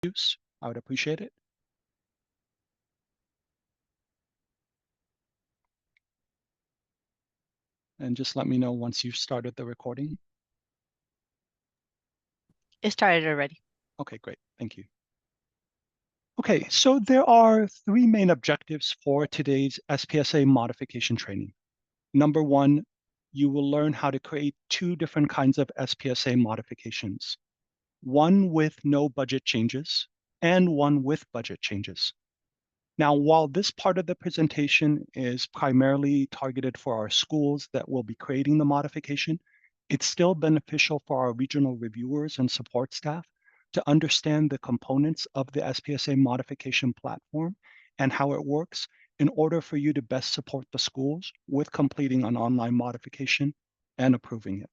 use, I would appreciate it. And just let me know once you've started the recording. It started already. Okay, great. Thank you. Okay, so there are three main objectives for today's SPSA modification training. Number one, you will learn how to create two different kinds of SPSA modifications, one with no budget changes and one with budget changes. Now, while this part of the presentation is primarily targeted for our schools that will be creating the modification, it's still beneficial for our regional reviewers and support staff to understand the components of the SPSA modification platform and how it works in order for you to best support the schools with completing an online modification and approving it.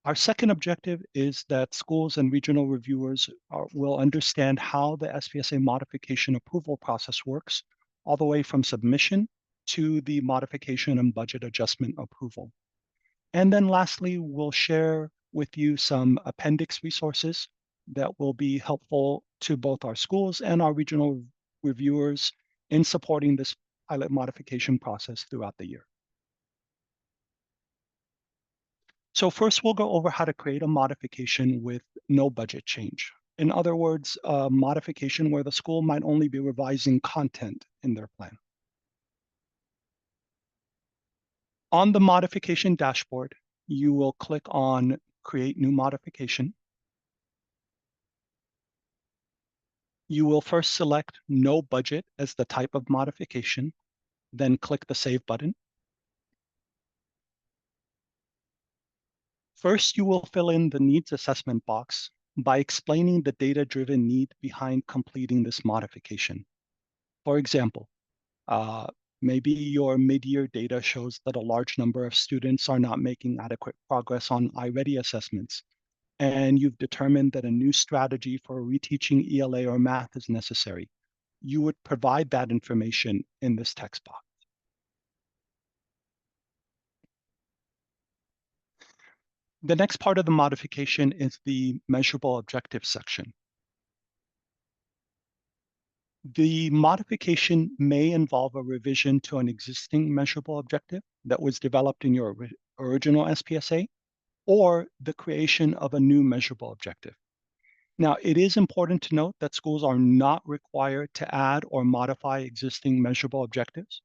Our second objective is that schools and regional reviewers will understand how the SPSA modification approval process works, all the way from submission to the modification and budget adjustment approval. And then lastly, we'll share with you some appendix resources that will be helpful to both our schools and our regional reviewers in supporting this pilot modification process throughout the year. So first, we'll go over how to create a modification with no budget change. In other words, a modification where the school might only be revising content in their plan. On the modification dashboard, you will click on Create New Modification. You will first select No Budget as the type of modification, then click the Save button. First, you will fill in the needs assessment box by explaining the data-driven need behind completing this modification. For example, maybe your mid-year data shows that a large number of students are not making adequate progress on iReady assessments, and you've determined that a new strategy for reteaching ELA or math is necessary. You would provide that information in this text box. The next part of the modification is the measurable objectives section. The modification may involve a revision to an existing measurable objective that was developed in your original SPSA, or the creation of a new measurable objective. Now, it is important to note that schools are not required to add or modify existing measurable objectives.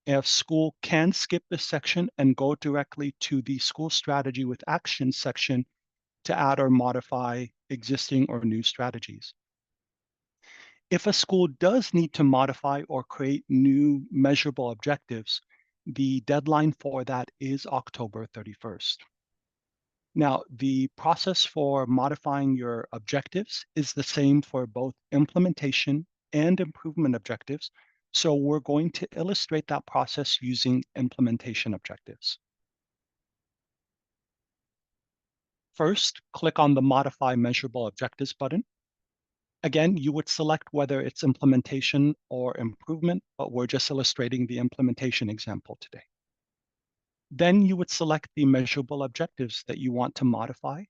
A school can skip this section and go directly to the school strategy with actions section to add or modify existing or new strategies. If a school does need to modify or create new measurable objectives, the deadline for that is October 31st. Now, the process for modifying your objectives is the same for both implementation and improvement objectives. So we're going to illustrate that process using implementation objectives. First, click on the Modify Measurable Objectives button. Again, you would select whether it's implementation or improvement, but we're just illustrating the implementation example today. Then you would select the measurable objectives that you want to modify,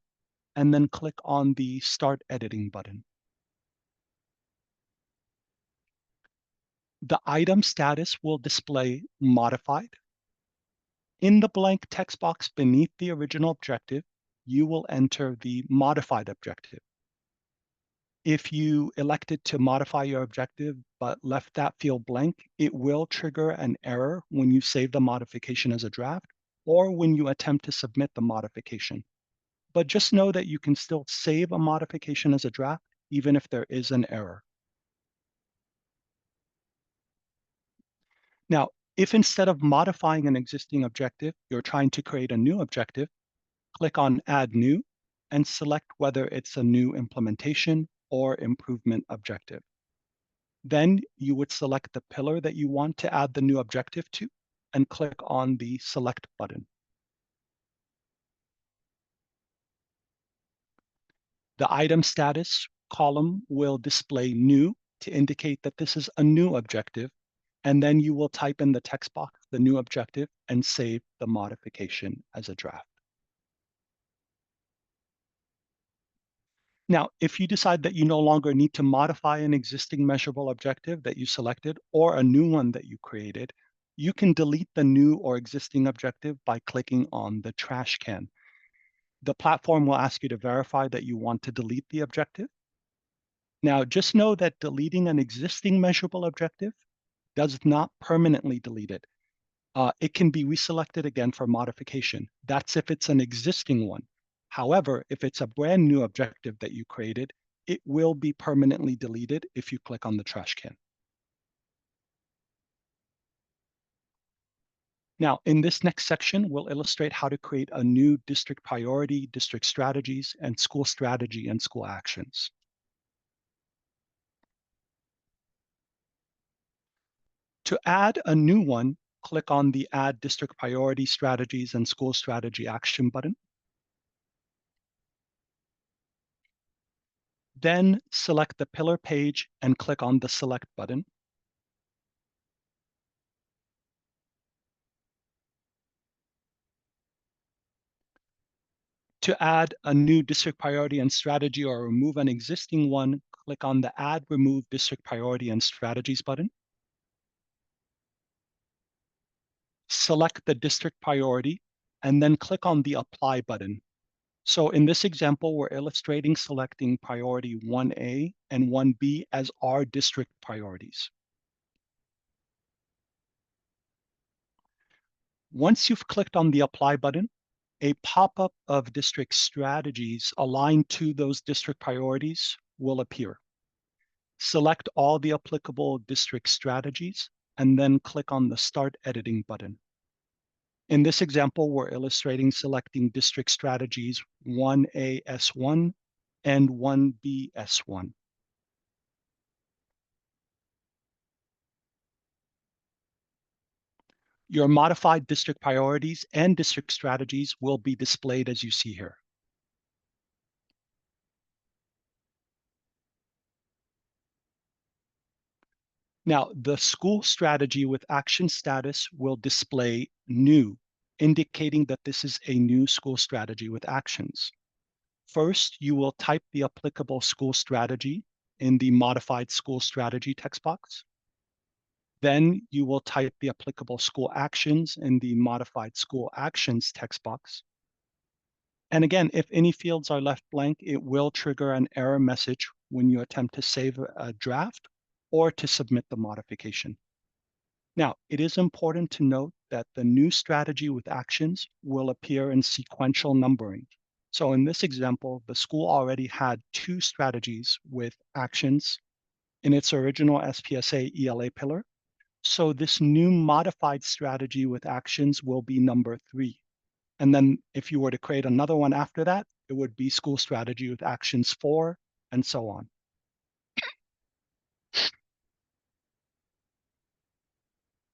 and then click on the Start Editing button. The item status will display Modified. In the blank text box beneath the original objective, you will enter the modified objective. If you elected to modify your objective but left that field blank, it will trigger an error when you save the modification as a draft or when you attempt to submit the modification. But just know that you can still save a modification as a draft even if there is an error. Now, if instead of modifying an existing objective, you're trying to create a new objective, click on Add New and select whether it's a new implementation or improvement objective. Then you would select the pillar that you want to add the new objective to and click on the Select button. The item status column will display New to indicate that this is a new objective, and then you will type in the text box the new objective and save the modification as a draft. Now, if you decide that you no longer need to modify an existing measurable objective that you selected or a new one that you created, you can delete the new or existing objective by clicking on the trash can. The platform will ask you to verify that you want to delete the objective. Now, just know that deleting an existing measurable objective does not permanently delete it. It can be reselected again for modification. That's if it's an existing one. However, if it's a brand new objective that you created, it will be permanently deleted if you click on the trash can. Now, in this next section, we'll illustrate how to create a new district priority, district strategies, and school strategy and school actions. To add a new one, click on the Add District Priority Strategies and School Strategy Action button. Then select the pillar page and click on the Select button. To add a new district priority and strategy or remove an existing one, click on the Add Remove District Priority and Strategies button. Select the district priority and then click on the Apply button. So in this example, we're illustrating selecting priority 1A and 1B as our district priorities. Once you've clicked on the Apply button, a pop-up of district strategies aligned to those district priorities will appear. Select all the applicable district strategies and then click on the Start Editing button. In this example, we're illustrating selecting district strategies 1AS1 and 1BS1. Your modified district priorities and district strategies will be displayed as you see here. Now, the school strategy with action status will display new, indicating that this is a new school strategy with actions. First, you will type the applicable school strategy in the modified school strategy text box. Then you will type the applicable school actions in the modified school actions text box. And again, if any fields are left blank, it will trigger an error message when you attempt to save a draft or to submit the modification. Now, it is important to note that the new strategy with actions will appear in sequential numbering. So in this example, the school already had 2 strategies with actions in its original SPSA ELA pillar. So this new modified strategy with actions will be number 3. And then if you were to create another one after that, it would be school strategy with actions 4, and so on.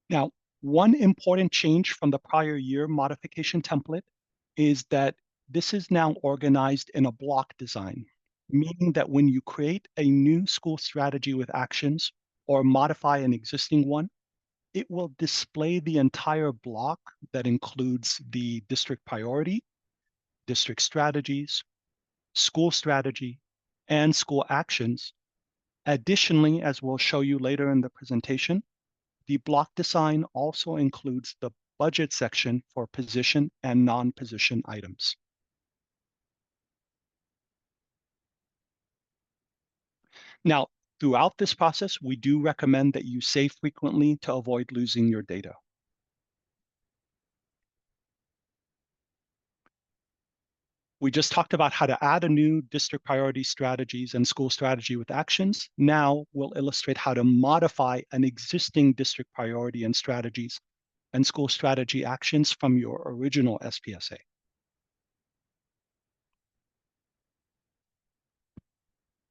Now, one important change from the prior year modification template is that this is now organized in a block design, meaning that when you create a new school strategy with actions or modify an existing one, it will display the entire block that includes the district priority, district strategies, school strategy, and school actions. Additionally, as we'll show you later in the presentation, the block design also includes the budget section for position and non-position items. Now, throughout this process, we do recommend that you save frequently to avoid losing your data. We just talked about how to add a new district priority strategies and school strategy with actions. Now we'll illustrate how to modify an existing district priority and strategies and school strategy actions from your original SPSA.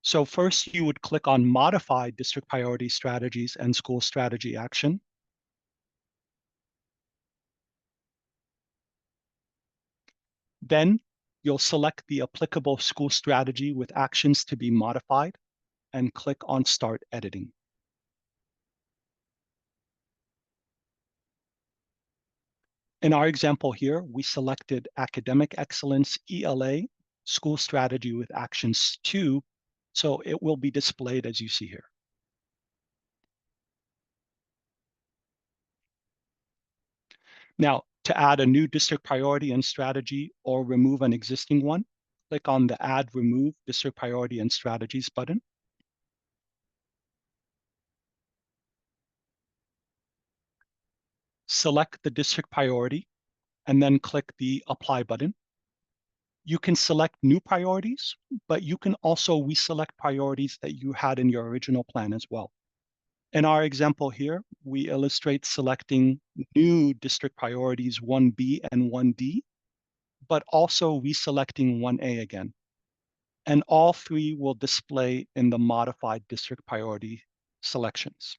So first you would click on Modify District Priority Strategies and School Strategy Action. Then you'll select the applicable school strategy with actions to be modified and click on Start Editing. In our example here, we selected Academic Excellence ELA, school strategy with actions 2, so it will be displayed as you see here. Now, to add a new district priority and strategy or remove an existing one, click on the Add Remove District Priority and Strategies button. Select the district priority and then click the Apply button. You can select new priorities, but you can also reselect priorities that you had in your original plan as well. In our example here, we illustrate selecting new district priorities 1B and 1D, but also reselecting 1A again. And all three will display in the modified district priority selections.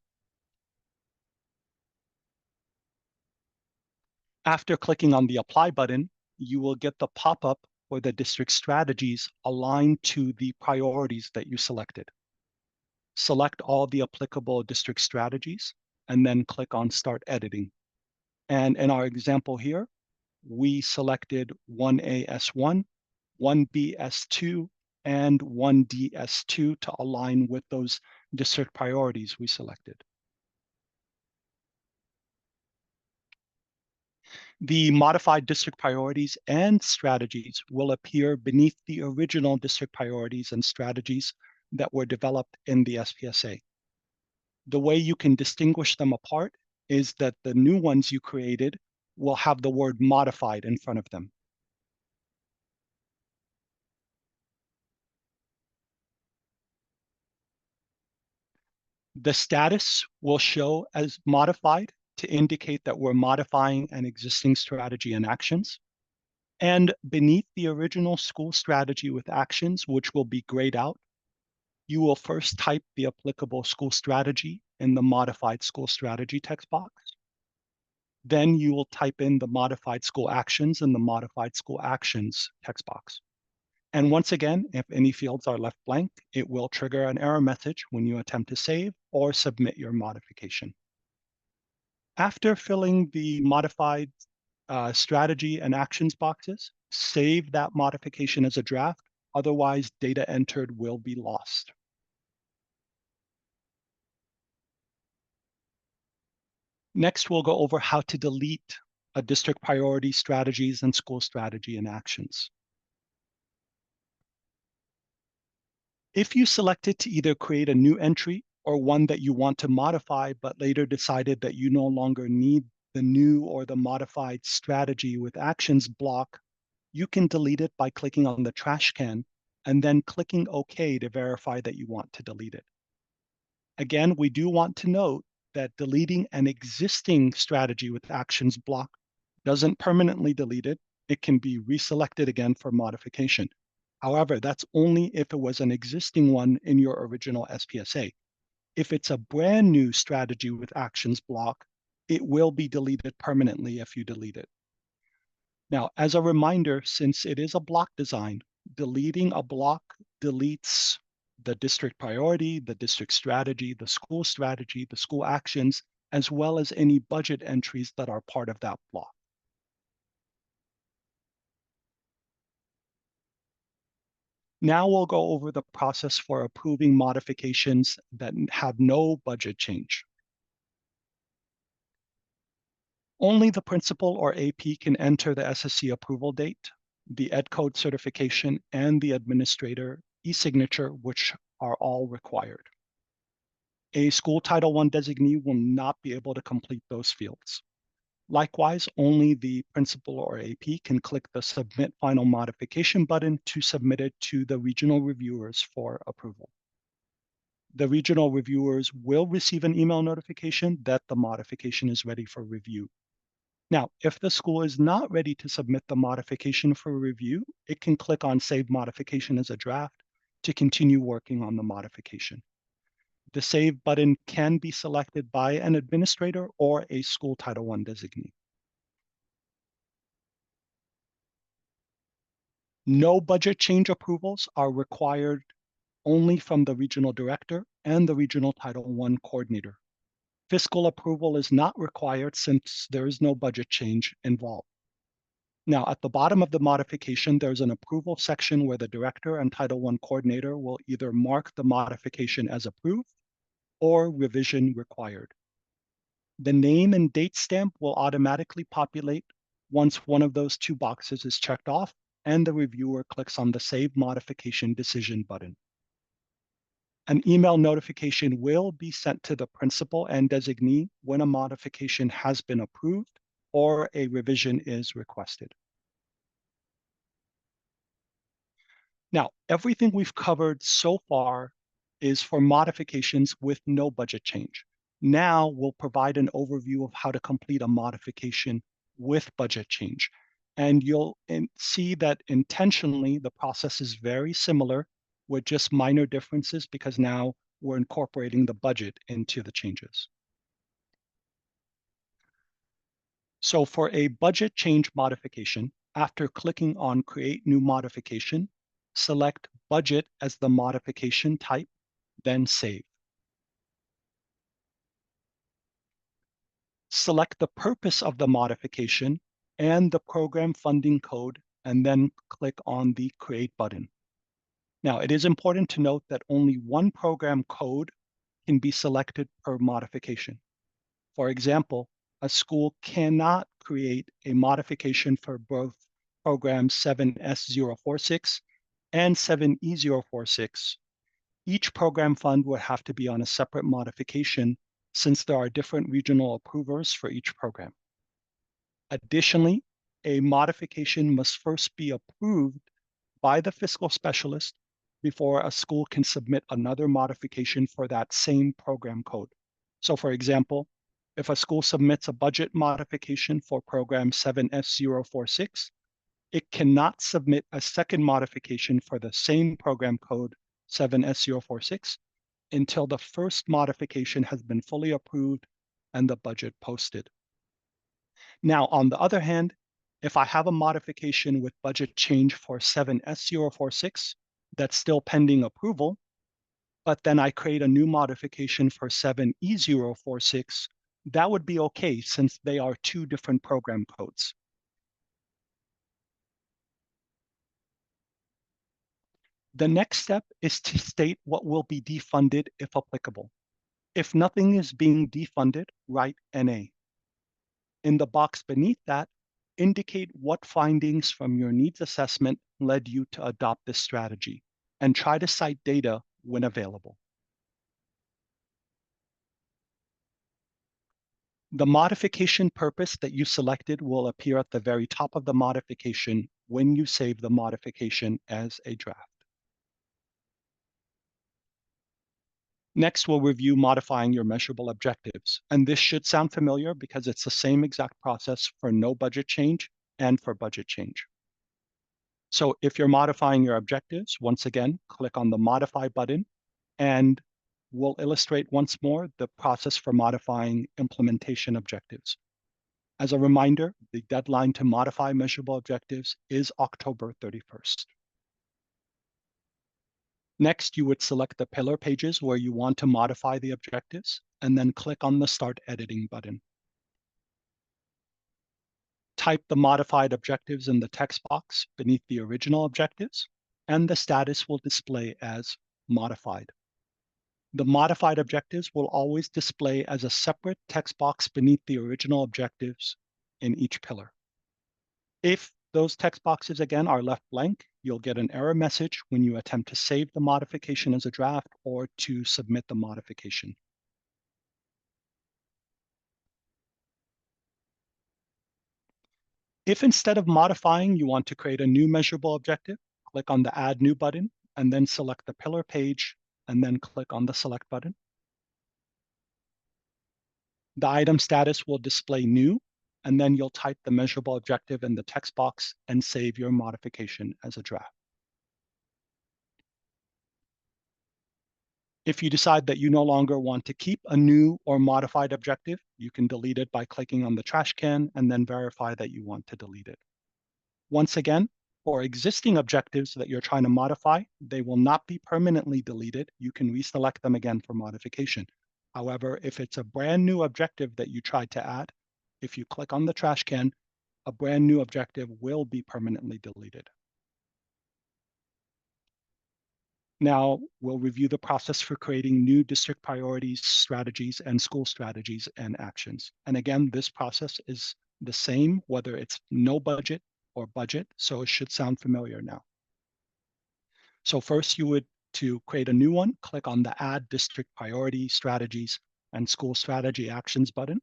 After clicking on the Apply button, you will get the pop-up for the district strategies aligned to the priorities that you selected. Select all the applicable district strategies, and then click on Start Editing. And in our example here, we selected 1AS1, 1BS2, and 1DS2 to align with those district priorities we selected. The modified district priorities and strategies will appear beneath the original district priorities and strategies that were developed in the SPSA. The way you can distinguish them apart is that the new ones you created will have the word modified in front of them. The status will show as modified to indicate that we're modifying an existing strategy and actions. And beneath the original school strategy with actions, which will be grayed out, you will first type the applicable school strategy in the modified school strategy text box. Then you will type in the modified school actions in the modified school actions text box. And once again, if any fields are left blank, it will trigger an error message when you attempt to save or submit your modification. After filling the modified strategy and actions boxes, save that modification as a draft, otherwise data entered will be lost. Next, we'll go over how to delete a district priority strategies and school strategy and actions. If you selected to either create a new entry or one that you want to modify, but later decided that you no longer need the new or the modified strategy with actions block, you can delete it by clicking on the trash can and then clicking OK to verify that you want to delete it. Again, we do want to note that deleting an existing strategy with actions block doesn't permanently delete it. It can be reselected again for modification. However, that's only if it was an existing one in your original SPSA. If it's a brand new strategy with actions block, it will be deleted permanently if you delete it. Now, as a reminder, since it is a block design, deleting a block deletes the district priority, the district strategy, the school actions, as well as any budget entries that are part of that block. Now we'll go over the process for approving modifications that have no budget change. Only the principal or AP can enter the SSC approval date, the EdCode certification, and the administrator e-signature, which are all required. A school Title I designee will not be able to complete those fields. Likewise, only the principal or AP can click the Submit Final Modification button to submit it to the regional reviewers for approval. The regional reviewers will receive an email notification that the modification is ready for review. Now, if the school is not ready to submit the modification for review, it can click on Save Modification as a draft to continue working on the modification. The Save button can be selected by an administrator or a school Title I designee. No budget change approvals are required only from the regional director and the regional Title I coordinator. Fiscal approval is not required since there is no budget change involved. Now, at the bottom of the modification, there's an approval section where the director and Title I coordinator will either mark the modification as approved or revision required. The name and date stamp will automatically populate once one of those two boxes is checked off and the reviewer clicks on the Save Modification Decision button. An email notification will be sent to the principal and designee when a modification has been approved or a revision is requested. Now, everything we've covered so far is for modifications with no budget change. Now we'll provide an overview of how to complete a modification with budget change. And you'll see that intentionally the process is very similar with just minor differences because now we're incorporating the budget into the changes. So for a budget change modification, after clicking on Create New Modification, select Budget as the modification type, then Save. Select the purpose of the modification and the program funding code, and then click on the Create button. Now, it is important to note that only one program code can be selected per modification. For example, a school cannot create a modification for both program 7S046 and 7E046. Each program fund would have to be on a separate modification since there are different regional approvers for each program. Additionally, a modification must first be approved by the fiscal specialist before a school can submit another modification for that same program code. So for example, if a school submits a budget modification for program 7S046, it cannot submit a second modification for the same program code 7S046 until the first modification has been fully approved and the budget posted. Now, on the other hand, if I have a modification with budget change for 7S046 that's still pending approval, but then I create a new modification for 7E046, that would be okay since they are two different program codes. The next step is to state what will be defunded if applicable. If nothing is being defunded, write NA. In the box beneath that, indicate what findings from your needs assessment led you to adopt this strategy, and try to cite data when available. The modification purpose that you selected will appear at the very top of the modification when you save the modification as a draft. Next, we'll review modifying your measurable objectives. And this should sound familiar because it's the same exact process for no budget change and for budget change. So if you're modifying your objectives, once again, click on the Modify button, and we'll illustrate once more the process for modifying implementation objectives. As a reminder, the deadline to modify measurable objectives is October 31st. Next, you would select the pillar pages where you want to modify the objectives, and then click on the Start Editing button. Type the modified objectives in the text box beneath the original objectives, and the status will display as modified. The modified objectives will always display as a separate text box beneath the original objectives in each pillar. If those text boxes, again, are left blank, you'll get an error message when you attempt to save the modification as a draft or to submit the modification. If instead of modifying, you want to create a new measurable objective, click on the Add New button, and then select the pillar page, and then click on the Select button. The item status will display New, and then you'll type the measurable objective in the text box and save your modification as a draft. If you decide that you no longer want to keep a new or modified objective, you can delete it by clicking on the trash can and then verify that you want to delete it. Once again, for existing objectives that you're trying to modify, they will not be permanently deleted. You can reselect them again for modification. However, if it's a brand new objective that you tried to add, if you click on the trash can, a brand new objective will be permanently deleted. Now, we'll review the process for creating new district priorities, strategies, and school strategies and actions. And again, this process is the same, whether it's no budget or budget, so it should sound familiar now. So first, to create a new one, click on the Add District Priority, Strategies, and School Strategy Actions button.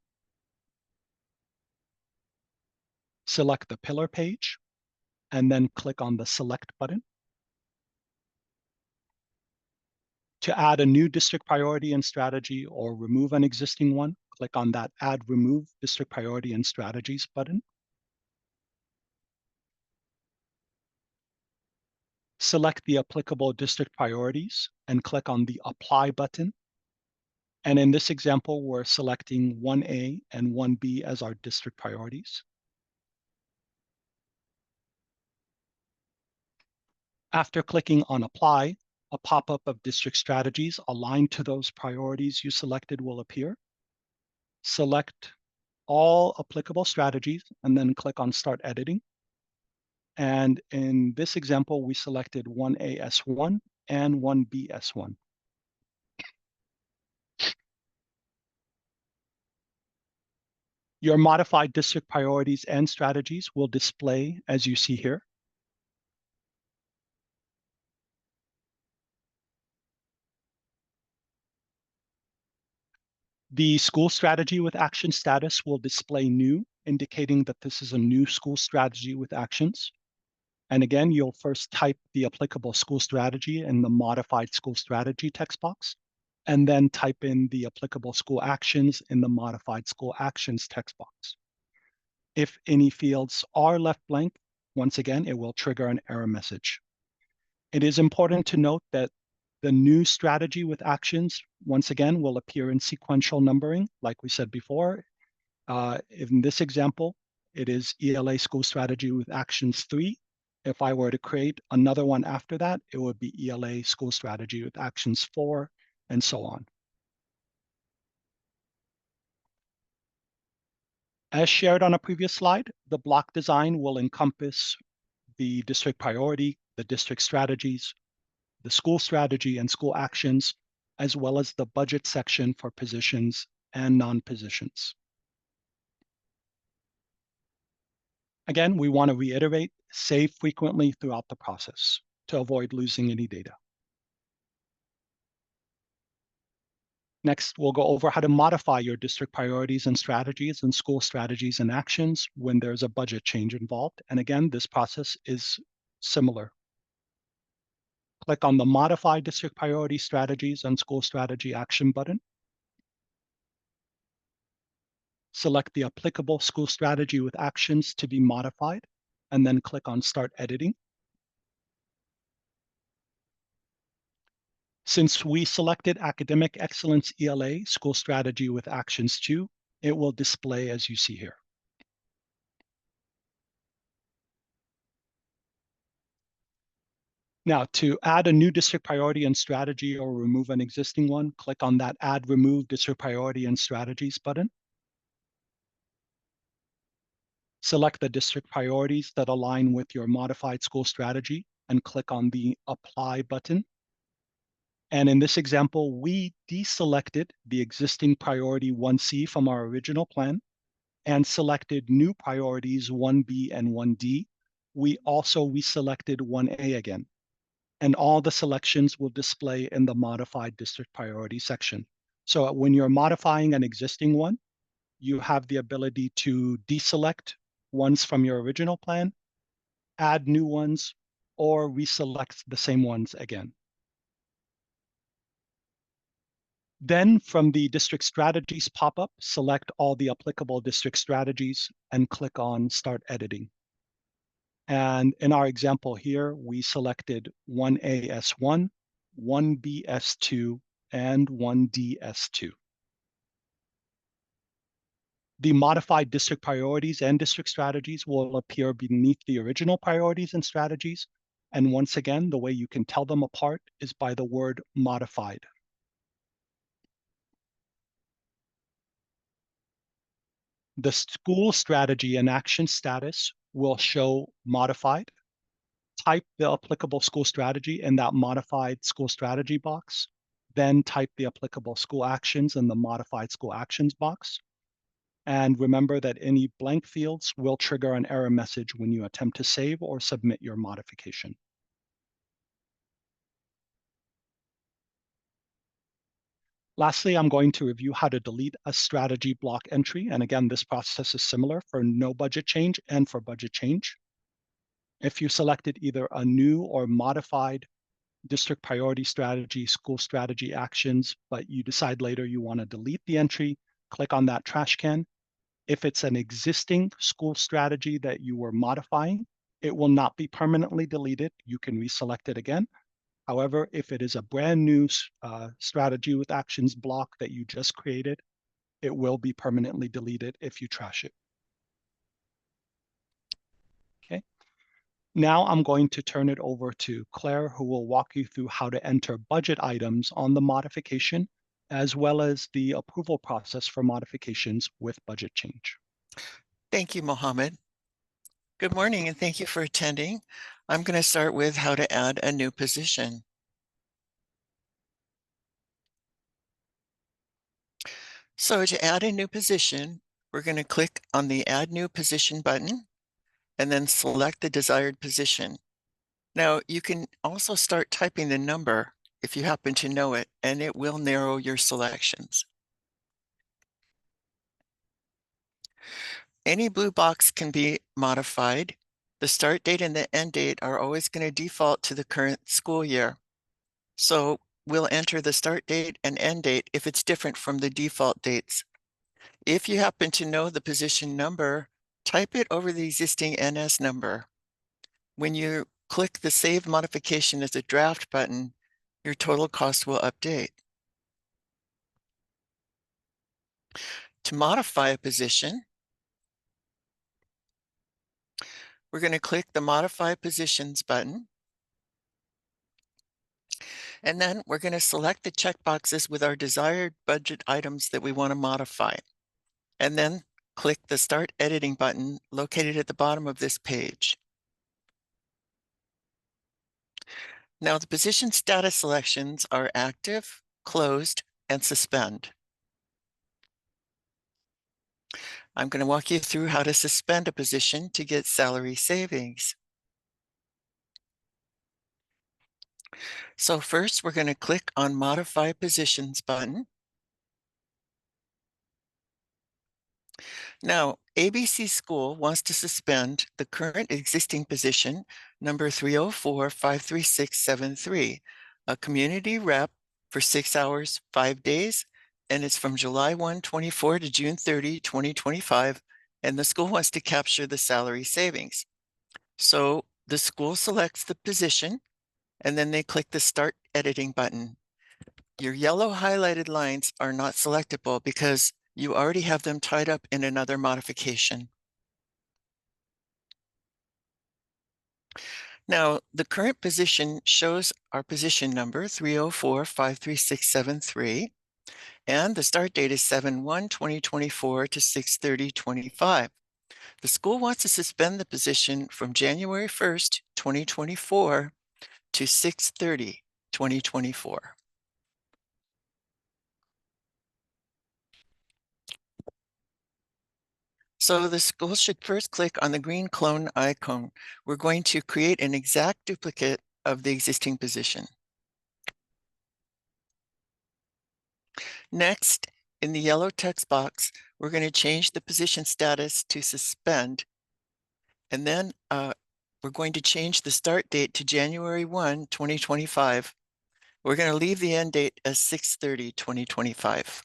Select the pillar page, and then click on the Select button. To add a new district priority and strategy or remove an existing one, click on that Add Remove District Priority and Strategies button. Select the applicable district priorities and click on the Apply button. And in this example, we're selecting 1A and 1B as our district priorities. After clicking on Apply, a pop-up of district strategies aligned to those priorities you selected will appear. Select all applicable strategies and then click on Start Editing. And in this example, we selected 1AS1 and 1BS1. Your modified district priorities and strategies will display as you see here. The school strategy with action status will display new, indicating that this is a new school strategy with actions. And again, you'll first type the applicable school strategy in the modified school strategy text box, and then type in the applicable school actions in the modified school actions text box. If any fields are left blank, once again, it will trigger an error message. It is important to note that the new strategy with actions, once again, will appear in sequential numbering, like we said before. In this example, it is ELA School Strategy with Actions 3. If I were to create another one after that, it would be ELA School Strategy with Actions 4, and so on. As shared on a previous slide, the block design will encompass the district priority, the district strategies, the school strategy and school actions, as well as the budget section for positions and non-positions. Again, we want to reiterate, save frequently throughout the process to avoid losing any data. Next, we'll go over how to modify your district priorities and strategies and school strategies and actions when there's a budget change involved. And again, this process is similar. Click on the Modify District Priority Strategies and School Strategy Action button. Select the applicable school strategy with actions to be modified, and then click on Start Editing. Since we selected Academic Excellence ELA School Strategy with Actions 2, it will display as you see here. Now, to add a new district priority and strategy or remove an existing one, click on that Add Remove District Priority and Strategies button. Select the district priorities that align with your modified school strategy and click on the Apply button. And in this example, we deselected the existing priority 1C from our original plan and selected new priorities 1B and 1D. We also reselected 1A again. And all the selections will display in the modified district priority section. So when you're modifying an existing one, you have the ability to deselect ones from your original plan, add new ones, or reselect the same ones again. Then from the district strategies pop-up, select all the applicable district strategies and click on Start Editing. And in our example here, we selected 1AS1, 1BS2, and 1DS2. The modified district priorities and district strategies will appear beneath the original priorities and strategies. And once again, the way you can tell them apart is by the word modified. The school strategy and action status will show modified. Type the applicable school strategy in that modified school strategy box, then type the applicable school actions in the modified school actions box. And remember that any blank fields will trigger an error message when you attempt to save or submit your modification. Lastly, I'm going to review how to delete a strategy block entry. And again, this process is similar for no budget change and for budget change. If you selected either a new or modified district priority strategy, school strategy actions, but you decide later you want to delete the entry, click on that trash can. If it's an existing school strategy that you were modifying, it will not be permanently deleted. You can reselect it again. However, if it is a brand new strategy with actions block that you just created, it will be permanently deleted if you trash it. Okay. Now I'm going to turn it over to Claire, who will walk you through how to enter budget items on the modification, as well as the approval process for modifications with budget change. Thank you, Mohammed. Good morning, and thank you for attending. I'm going to start with how to add a new position. So to add a new position, we're going to click on the Add New Position button and then select the desired position. Now, you can also start typing the number if you happen to know it, and it will narrow your selections. Any blue box can be modified. The start date and the end date are always going to default to the current school year. So we'll enter the start date and end date if it's different from the default dates. If you happen to know the position number, type it over the existing NS number. When you click the Save Modification as a Draft button, your total cost will update. To modify a position, we're going to click the Modify Positions button. And then we're going to select the checkboxes with our desired budget items that we want to modify. And then click the Start Editing button located at the bottom of this page. Now the position status selections are Active, Closed, and Suspend. I'm going to walk you through how to suspend a position to get salary savings. So first, we're going to click on Modify Positions button. Now, ABC School wants to suspend the current existing position, number 304-53673, a community rep for 6 hours, 5 days, and it's from July 1, 24 to June 30, 2025, and the school wants to capture the salary savings. So the school selects the position, and then they click the Start Editing button. Your yellow highlighted lines are not selectable because you already have them tied up in another modification. Now, the current position shows our position number 304-53673, and the start date is 7/1/2024 to 6/30/25. The school wants to suspend the position from January 1st, 2024 to 6/30/2024. So the school should first click on the green clone icon. We're going to create an exact duplicate of the existing position. Next, in the yellow text box, we're going to change the position status to suspend. And then we're going to change the start date to January 1, 2025. We're going to leave the end date as 6/30/2025.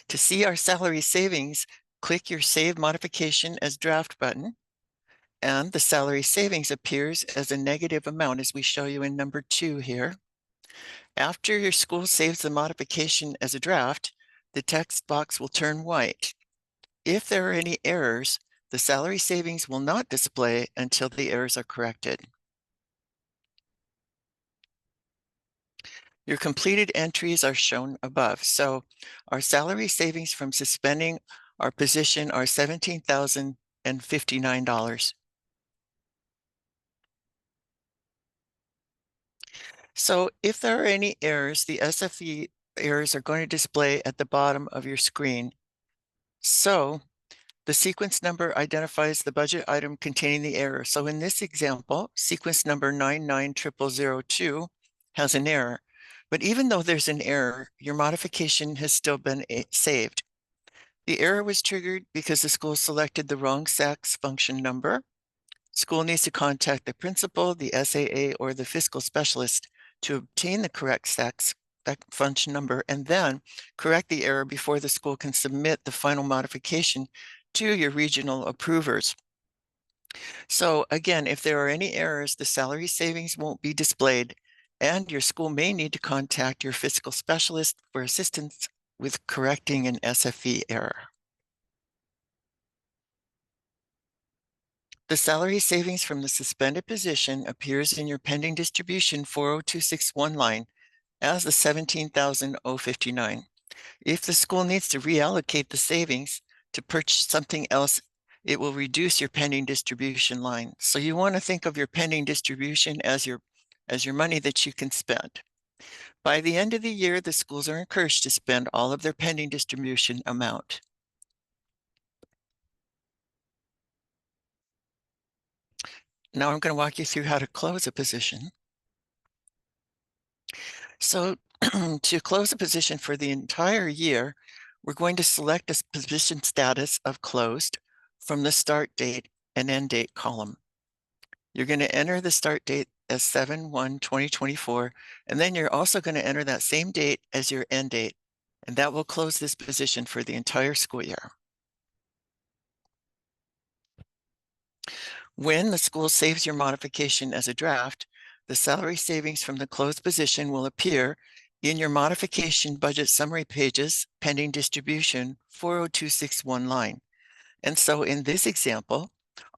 To see our salary savings, click your Save Modification as Draft button, and the salary savings appears as a negative amount as we show you in number 2 here. After your school saves the modification as a draft, the text box will turn white. If there are any errors, the salary savings will not display until the errors are corrected. Your completed entries are shown above. So our salary savings from suspending our position are $17,059. So if there are any errors, the SFE errors are going to display at the bottom of your screen. So the sequence number identifies the budget item containing the error. So in this example, sequence number 99002 has an error. But even though there's an error, your modification has still been saved. The error was triggered because the school selected the wrong SACS function number. School needs to contact the principal, the SAA, or the fiscal specialist to obtain the correct SACS function number and then correct the error before the school can submit the final modification to your regional approvers. So again, if there are any errors, the salary savings won't be displayed, and your school may need to contact your fiscal specialist for assistance with correcting an SFE error. The salary savings from the suspended position appears in your pending distribution 40261 line as the $17,059. If the school needs to reallocate the savings to purchase something else, it will reduce your pending distribution line. So you want to think of your pending distribution as your money that you can spend. By the end of the year, the schools are encouraged to spend all of their pending distribution amount. Now I'm going to walk you through how to close a position. So to close a position for the entire year, we're going to select a position status of closed from the start date and end date column. You're going to enter the start date as 7/1/2024, and then you're also going to enter that same date as your end date, and that will close this position for the entire school year. When the school saves your modification as a draft, the salary savings from the closed position will appear in your modification budget summary pages pending distribution 40261 line. And so in this example,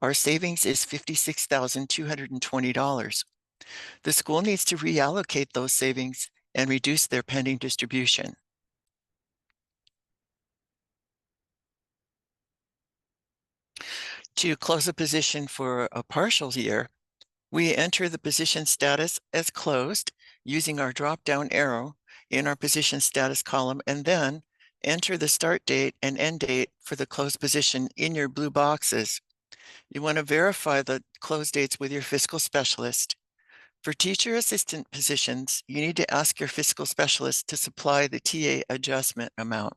our savings is $56,220. The school needs to reallocate those savings and reduce their pending distribution. To close a position for a partial year, we enter the position status as closed using our drop-down arrow in our position status column, and then enter the start date and end date for the closed position in your blue boxes. You want to verify the close dates with your fiscal specialist. For teacher assistant positions, you need to ask your fiscal specialist to supply the TA adjustment amount.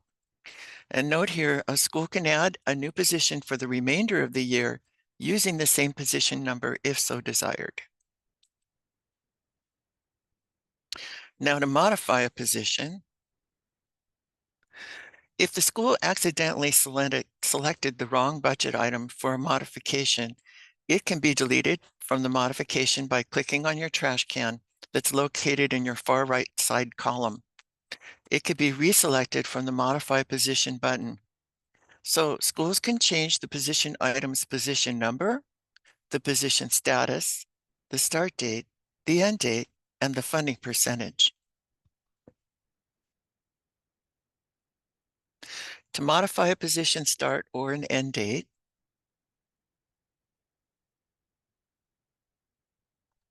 And note here, a school can add a new position for the remainder of the year using the same position number if so desired. Now to modify a position, if the school accidentally selected the wrong budget item for a modification, it can be deleted from the modification by clicking on your trash can that's located in your far right side column. It could be reselected from the Modify Position button. So schools can change the position item's position number, the position status, the start date, the end date, and the funding percentage. To modify a position start or an end date,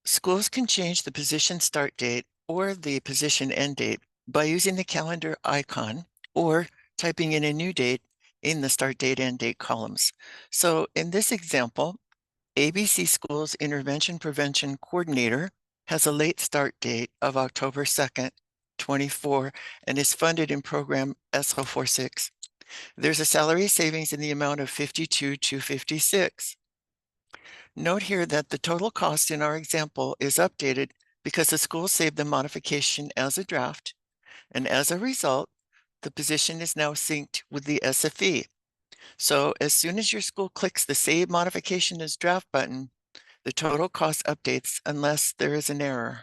schools can change the position start date or the position end date by using the calendar icon or typing in a new date in the start date and date columns. So in this example, ABC Schools Intervention Prevention Coordinator has a late start date of October 2nd, 24, and is funded in program S046. There's a salary savings in the amount of $52,256. Note here that the total cost in our example is updated because the school saved the modification as a draft, and as a result, the position is now synced with the SFE. So as soon as your school clicks the Save Modification as Draft button, the total cost updates unless there is an error.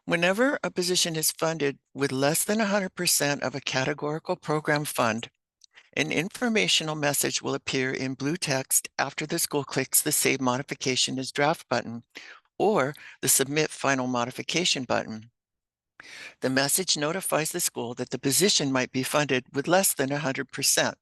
Whenever a position is funded with less than 100% of a categorical program fund, An informational message will appear in blue text after the school clicks the Save Modification as Draft button or the Submit Final Modification button. The message notifies the school that the position might be funded with less than 100%.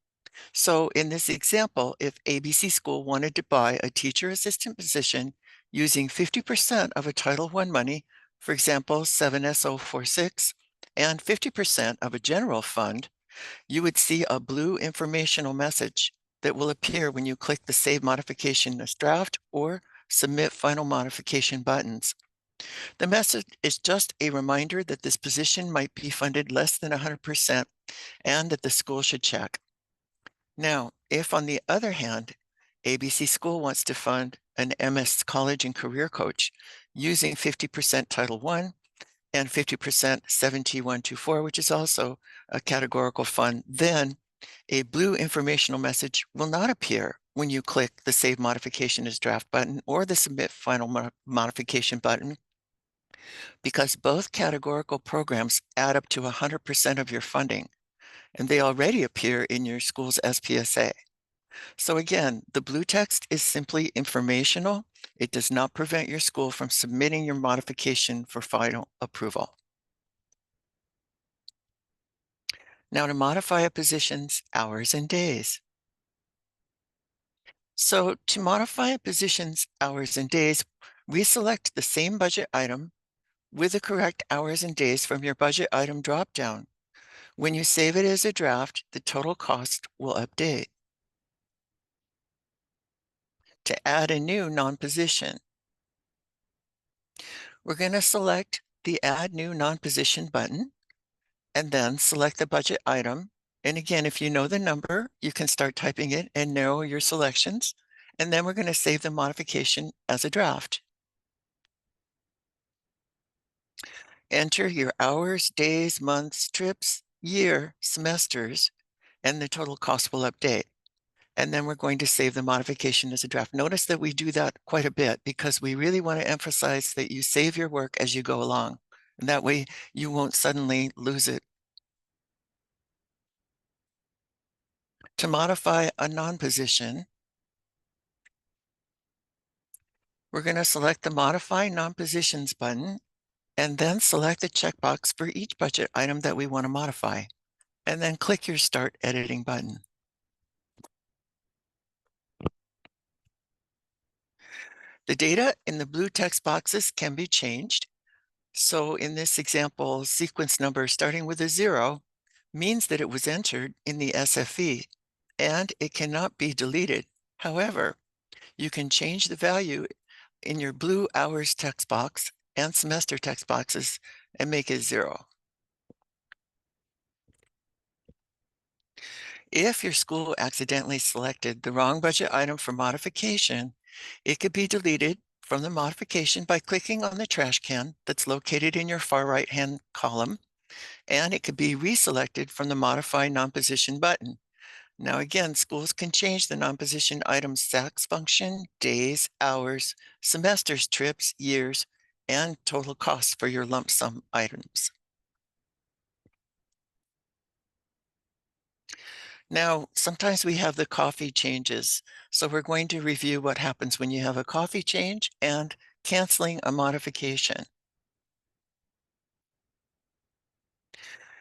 So in this example, if ABC School wanted to buy a teacher assistant position using 50% of a Title I money, for example, 7S046, and 50% of a general fund, you would see a blue informational message that will appear when you click the Save Modification as Draft or Submit Final Modification buttons. The message is just a reminder that this position might be funded less than 100% and that the school should check. Now, if on the other hand, ABC School wants to fund an MS College and Career Coach using 50% Title I and 50% 7T124, which is also a categorical fund, then a blue informational message will not appear when you click the Save Modification as Draft button or the Submit Final Modification button, because both categorical programs add up to 100% of your funding, and they already appear in your school's SPSA. So again, the blue text is simply informational. It does not prevent your school from submitting your modification for final approval. Now to modify a position's hours and days. So to modify a position's hours and days, we select the same budget item with the correct hours and days from your budget item dropdown. When you save it as a draft, the total cost will update. To add a new non-position, we're going to select the Add New Non-Position button and then select the budget item. And again, if you know the number, you can start typing it and narrow your selections. And then we're going to save the modification as a draft. Enter your hours, days, months, trips, year, semesters, and the total cost will update. And then we're going to save the modification as a draft. Notice that we do that quite a bit because we really want to emphasize that you save your work as you go along. And that way you won't suddenly lose it. To modify a non-position, we're going to select the Modify Non-Positions button and then select the checkbox for each budget item that we want to modify, and then click your Start Editing button. The data in the blue text boxes can be changed. So in this example, sequence number starting with a 0 means that it was entered in the SFE and it cannot be deleted. However, you can change the value in your blue hours text box and semester text boxes and make it 0. If your school accidentally selected the wrong budget item for modification, it could be deleted from the modification by clicking on the trash can that's located in your far right-hand column, and it could be reselected from the Modify Non-Position button. Now again, schools can change the non-position item's SACS function, days, hours, semesters, trips, years, and total costs for your lump sum items. Now, sometimes we have the coffee changes. So we're going to review what happens when you have a coffee change and canceling a modification.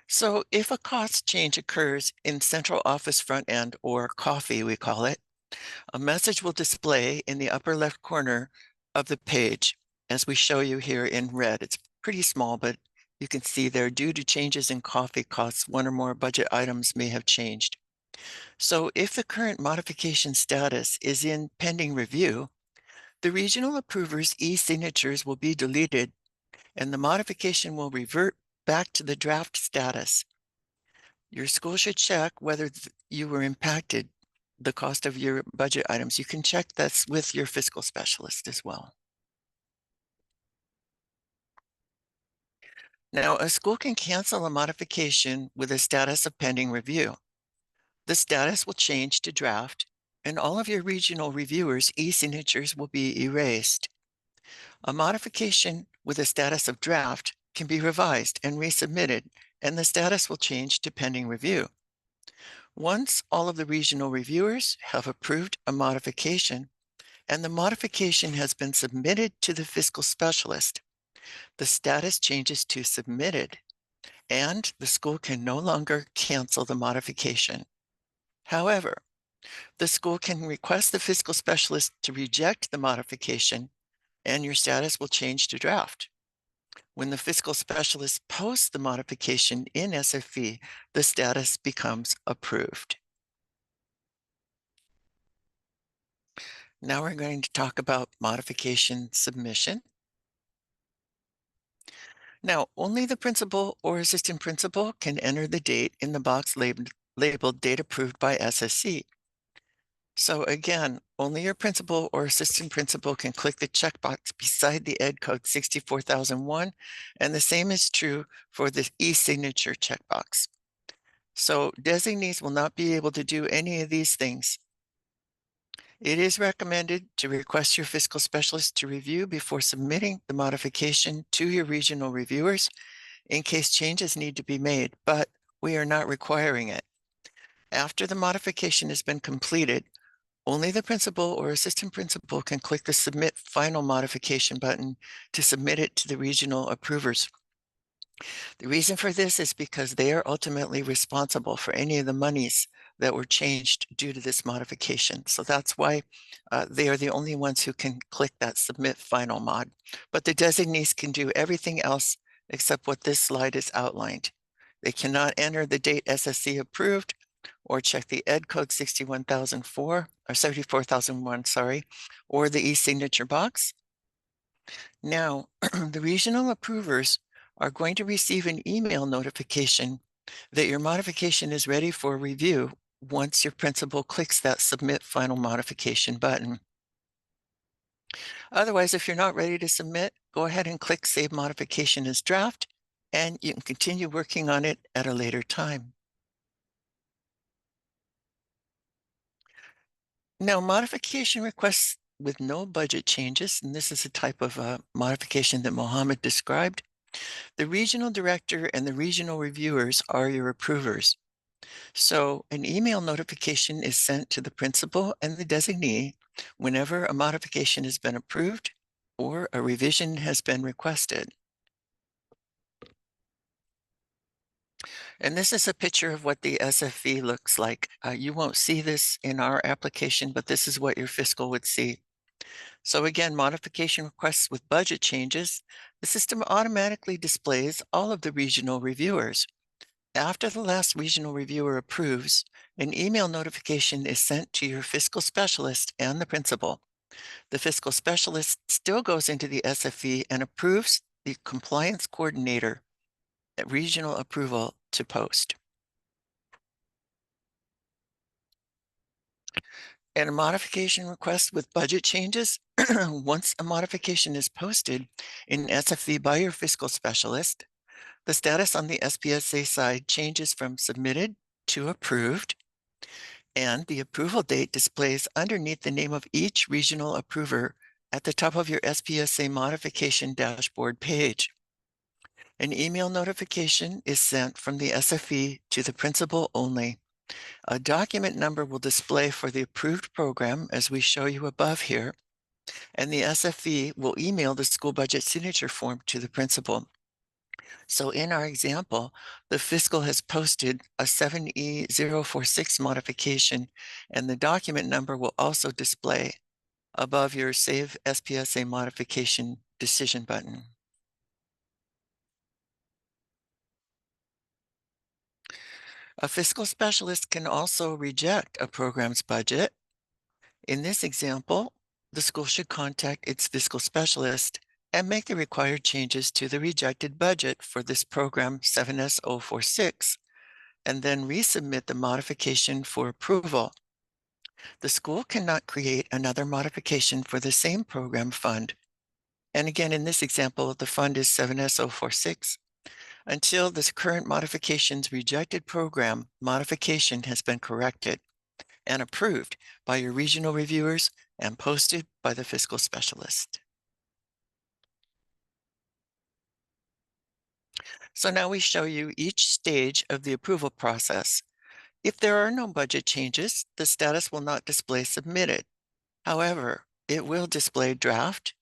So if a cost change occurs in central office front end, or coffee we call it, a message will display in the upper left corner of the page, as we show you here in red. It's pretty small, but you can see there, due to changes in coffee costs, one or more budget items may have changed. So if the current modification status is in pending review, the regional approver's e-signatures will be deleted and the modification will revert back to the draft status. Your school should check whether you were impacted the cost of your budget items. You can check this with your fiscal specialist as well. Now, a school can cancel a modification with a status of pending review. The status will change to draft, and all of your regional reviewers' e-signatures will be erased. A modification with a status of draft can be revised and resubmitted, and the status will change to pending review. Once all of the regional reviewers have approved a modification and the modification has been submitted to the fiscal specialist, the status changes to submitted and the school can no longer cancel the modification. However, the school can request the fiscal specialist to reject the modification and your status will change to draft. When the fiscal specialist posts the modification in SFE, the status becomes approved. Now we're going to talk about modification submission. Now, only the principal or assistant principal can enter the date in the box labeled Date Approved by SSC. So again, only your principal or assistant principal can click the checkbox beside the ed code 64001, and the same is true for the e-signature checkbox. So designees will not be able to do any of these things. It is recommended to request your fiscal specialist to review before submitting the modification to your regional reviewers in case changes need to be made, but we are not requiring it. After the modification has been completed, only the principal or assistant principal can click the Submit Final Modification button to submit it to the regional approvers. The reason for this is because they are ultimately responsible for any of the monies that were changed due to this modification. So that's why they are the only ones who can click that Submit Final Mod. But the designees can do everything else except what this slide is outlined. They cannot enter the date SSC approved or check the ed code 61004 or 74001, sorry, or the e-signature box. Now, the regional approvers are going to receive an email notification that your modification is ready for review once your principal clicks that Submit Final Modification button. Otherwise, if you're not ready to submit, go ahead and click Save Modification as Draft, and you can continue working on it at a later time. Now, modification requests with no budget changes, and this is a type of modification that Mohammed described. The regional director and the regional reviewers are your approvers. So an email notification is sent to the principal and the designee whenever a modification has been approved or a revision has been requested. And this is a picture of what the SFE looks like. You won't see this in our application, but this is what your fiscal would see. So again, modification requests with budget changes, the system automatically displays all of the regional reviewers. After the last regional reviewer approves, an email notification is sent to your fiscal specialist and the principal. The fiscal specialist still goes into the SFE and approves the compliance coordinator regional approval to post. And a modification request with budget changes, once a modification is posted in SFE by your fiscal specialist, the status on the SPSA side changes from submitted to approved, and the approval date displays underneath the name of each regional approver at the top of your SPSA modification dashboard page. An email notification is sent from the SFE to the principal only. A document number will display for the approved program as we show you above here, and the SFE will email the school budget signature form to the principal. So in our example, the fiscal has posted a 7E046 modification, and the document number will also display above your Save SPSA Modification Decision button. A fiscal specialist can also reject a program's budget. In this example, the school should contact its fiscal specialist and make the required changes to the rejected budget for this program 7S046, and then resubmit the modification for approval. The school cannot create another modification for the same program fund. And again, in this example, the fund is 7S046, until this current modification's rejected program modification has been corrected and approved by your regional reviewers and posted by the fiscal specialist. So now we show you each stage of the approval process. If there are no budget changes, the status will not display submitted. However, it will display draft,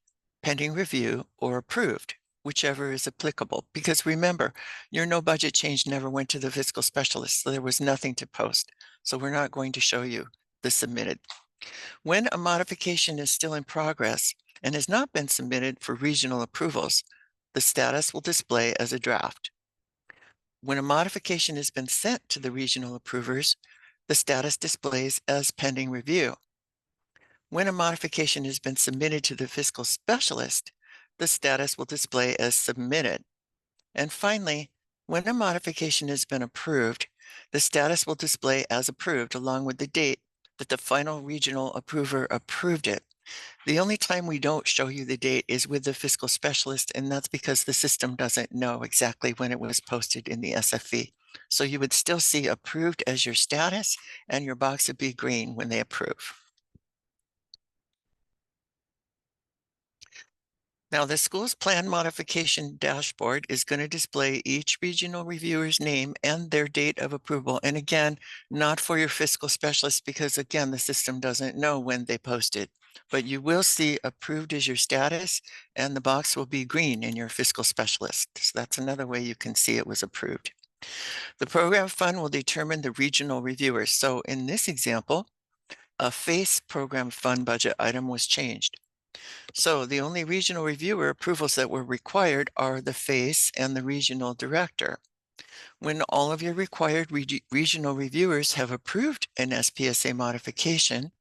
pending review, or approved, whichever is applicable. Because remember, your no budget change never went to the fiscal specialist, so there was nothing to post. So we're not going to show you the submitted. When a modification is still in progress and has not been submitted for regional approvals, the status will display as a draft. When a modification has been sent to the regional approvers, the status displays as pending review. When a modification has been submitted to the fiscal specialist, the status will display as submitted. And finally, when a modification has been approved, the status will display as approved along with the date that the final regional approver approved it. The only time we don't show you the date is with the fiscal specialist, and that's because the system doesn't know exactly when it was posted in the SFE. So you would still see approved as your status, and your box would be green when they approve. Now, the school's plan modification dashboard is going to display each regional reviewer's name and their date of approval. And again, not for your fiscal specialist, because again, the system doesn't know when they posted. But you will see approved as your status, and the box will be green in your fiscal specialist. So that's another way you can see it was approved. The program fund will determine the regional reviewers. So in this example, a FACE program fund budget item was changed. So the only regional reviewer approvals that were required are the FACE and the regional director. When all of your required regional reviewers have approved an SPSA modification,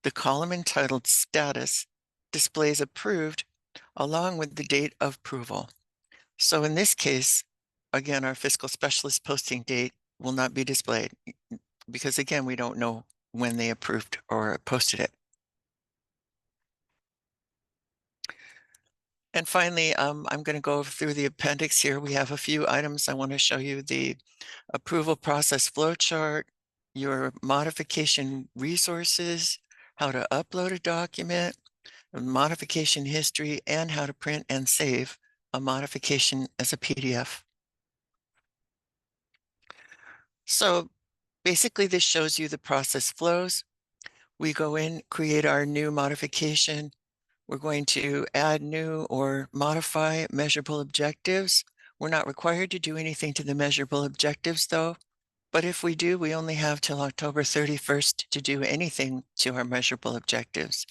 the column entitled Status displays approved along with the date of approval. So in this case, again, our fiscal specialist posting date will not be displayed because again, we don't know when they approved or posted it. And finally, I'm going to go through the appendix here. We have a few items. I want to show you the approval process flowchart, your modification resources, how to upload a document, a modification history, and how to print and save a modification as a PDF. So basically, this shows you the process flows. We go in, create our new modification. We're going to add new or modify measurable objectives. We're not required to do anything to the measurable objectives though, but if we do, we only have till October 31st to do anything to our measurable objectives.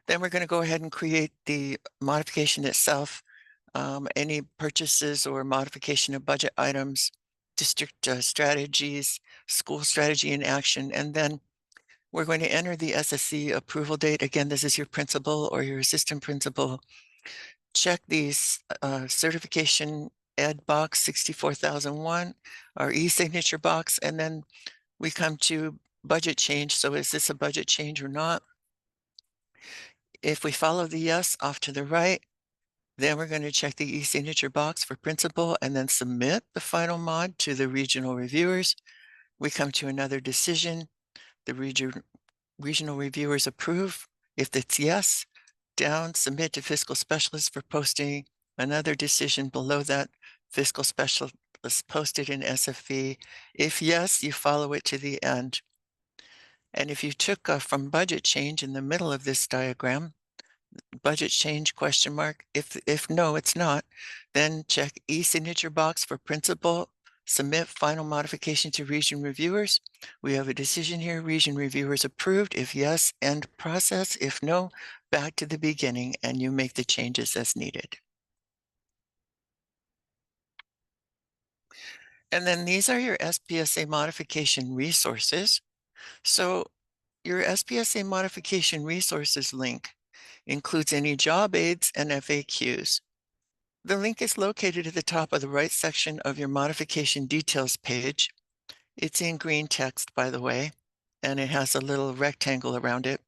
Then we're going to go ahead and create the modification itself, any purchases or modification of budget items, district strategies, school strategy in action, and then we're going to enter the SSC approval date. Again, this is your principal or your assistant principal. Check these certification ed box 64001, our e-signature box, and then we come to budget change. So is this a budget change or not? If we follow the yes off to the right, then we're going to check the e-signature box for principal and then submit the final mod to the regional reviewers. We come to another decision. The regional reviewers approve. If it's yes, down, submit to fiscal specialist for posting. Another decision below that, fiscal specialist posted in SFE. If yes, you follow it to the end. And if you took from budget change in the middle of this diagram, budget change question mark, if no, it's not, then check e-signature box for principal, submit final modification to region reviewers. We have a decision here, region reviewers approved. If yes, end process. If no, back to the beginning and you make the changes as needed. And then these are your SPSA modification resources. So your SPSA modification resources link includes any job aids and FAQs. The link is located at the top of the right section of your modification details page. It's in green text, by the way, and it has a little rectangle around it.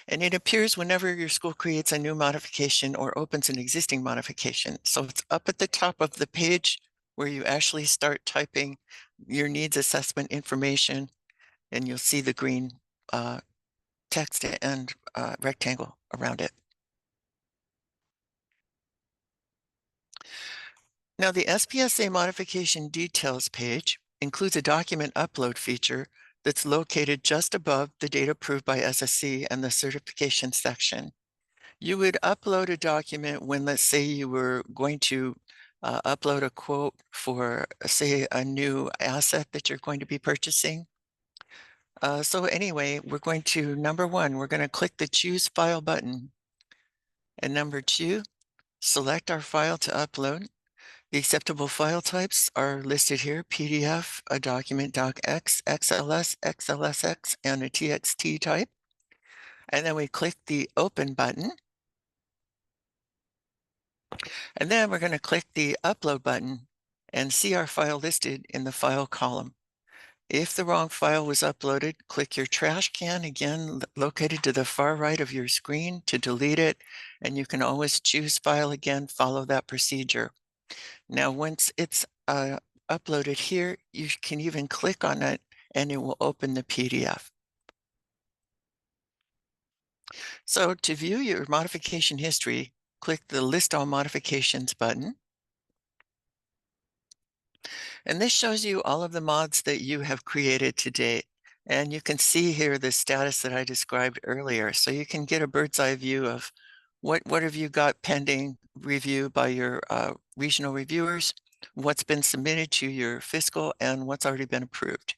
And it appears whenever your school creates a new modification or opens an existing modification. So it's up at the top of the page where you actually start typing your needs assessment information, and you'll see the green text and rectangle around it. Now, the SPSA modification details page includes a document upload feature that's located just above the date approved by SSC and the certification section. You would upload a document when, let's say, you were going to upload a quote for, say, a new asset that you're going to be purchasing. So anyway, we're going to, number one, we're going to click the Choose File button. And number two, select our file to upload. The acceptable file types are listed here: PDF, a document docx, XLS, XLSX, and a TXT type. And then we click the Open button. And then we're going to click the Upload button and see our file listed in the File column. If the wrong file was uploaded, click your trash can, again located to the far right of your screen, to delete it, and you can always choose File again, follow that procedure. Now, once it's uploaded here, you can even click on it and it will open the PDF. So to view your modification history, click the List All Modifications button. And this shows you all of the mods that you have created to date. And you can see here the status that I described earlier. So you can get a bird's eye view of what have you got pending review by your regional reviewers, what's been submitted to your fiscal, and what's already been approved.